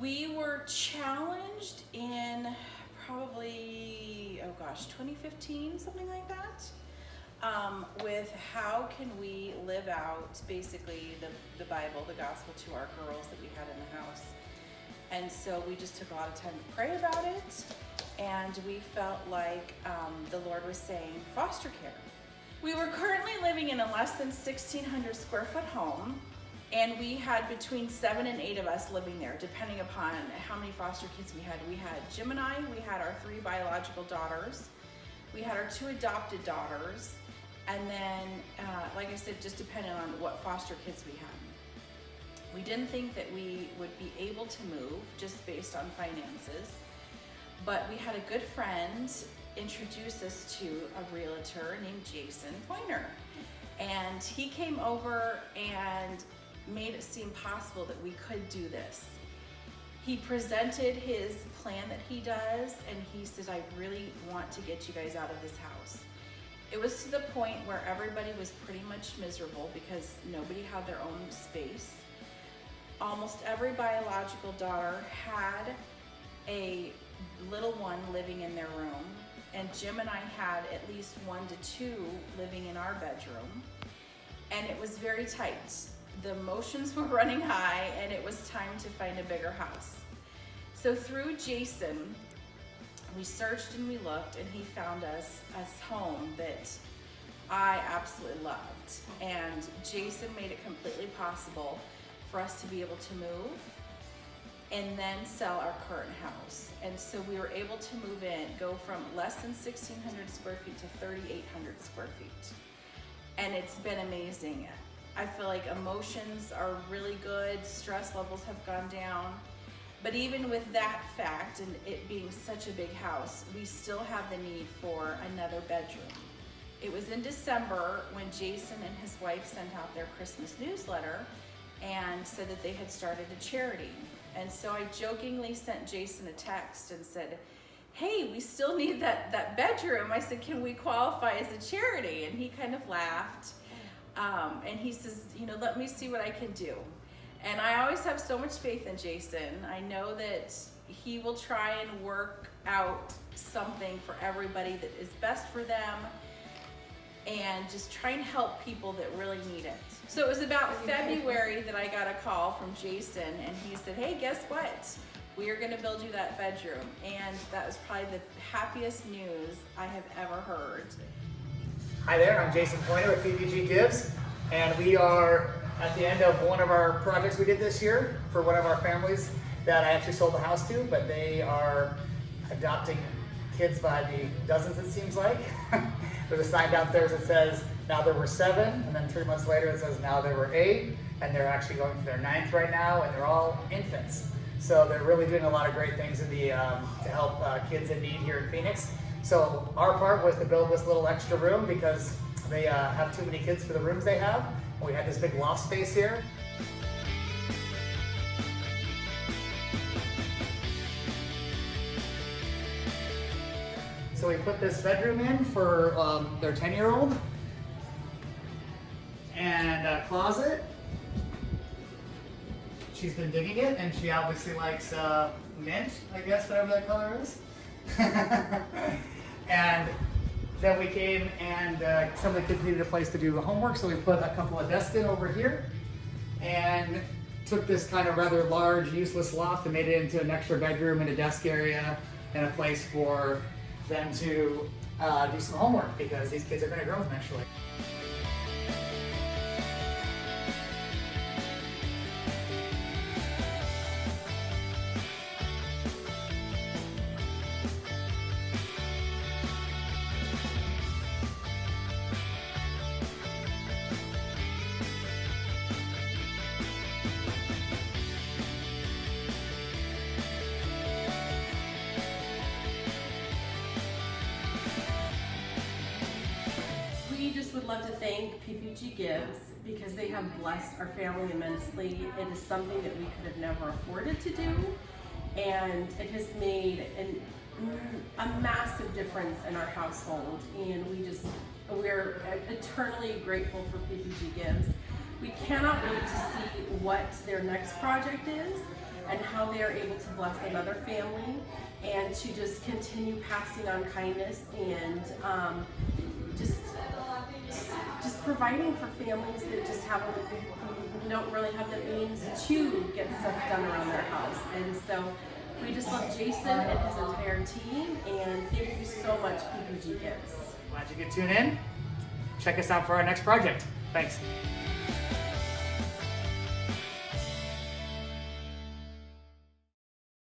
We were challenged in probably, 2015, something like that, with how can we live out basically the Bible, the gospel to our girls that we had in the house. And so we just took a lot of time to pray about it, and we felt like the Lord was saying foster care. We were currently living in a less than 1,600 square foot home, and we had between 7 and 8 of us living there, depending upon how many foster kids we had. We had Jim and I, we had our 3 biological daughters, we had our 2 adopted daughters, and then, like I said, just depending on what foster kids we had. We didn't think that we would be able to move just based on finances, but we had a good friend introduce us to a realtor named Jason Pointer. And he came over and made it seem possible that we could do this. He presented his plan that he does, and he said, I really want to get you guys out of this house. It was to the point where everybody was pretty much miserable because nobody had their own space. Almost every biological daughter had a little one living in their room, and Jim and I had at least 1 to 2 living in our bedroom, and it was very tight. The emotions were running high, and it was time to find a bigger house. So through Jason, we searched and we looked, and he found us a home that I absolutely loved, and Jason made it completely possible for us to be able to move and then sell our current house. And so we were able to move in, go from less than 1,600 square feet to 3,800 square feet. And it's been amazing. I feel like emotions are really good, stress levels have gone down. But even with that fact and it being such a big house, we still have the need for another bedroom. It was in December when Jason and his wife sent out their Christmas newsletter and said that they had started a charity. And so I jokingly sent Jason a text and said, hey, we still need that bedroom. I said, can we qualify as a charity? And he kind of laughed. And he says, let me see what I can do. And I always have so much faith in Jason. I know that he will try and work out something for everybody that is best for them, and just try and help people that really need it. So it was about February that I got a call from Jason, and he said, hey, guess what? We are gonna build you that bedroom. And that was probably the happiest news I have ever heard. Hi there, I'm Jason Pointer with PPG Gives, and we are at the end of one of our projects we did this year for one of our families that I actually sold the house to, but they are adopting kids by the dozens, it seems like. There's a sign downstairs that says now there were 7, and then 3 months later it says now there were 8, and they're actually going for their 9th right now, and they're all infants. So they're really doing a lot of great things in the to help kids in need here in Phoenix. So our part was to build this little extra room because they have too many kids for the rooms they have. And we had this big loft space here. So we put this bedroom in for their 10-year-old, and a closet. She's been digging it, and she obviously likes mint, I guess, whatever that color is. And then we came, and some of the kids needed a place to do the homework, so we put a couple of desks in over here, and took this kind of rather large, useless loft and made it into an extra bedroom and a desk area and a place for them to do some homework, because these kids are going to grow eventually. Would love to thank PPG Gives because they have blessed our family immensely. It is something that we could have never afforded to do, and it has made a massive difference in our household, and we're eternally grateful for PPG Gives. We cannot wait to see what their next project is, and how they are able to bless another family and to just continue passing on kindness and just providing for families that just don't really have the means to get stuff done around their house. And so we just love Jason and his entire team, and thank you so much, PPG Gives. Glad you could tune in. Check us out for our next project. Thanks.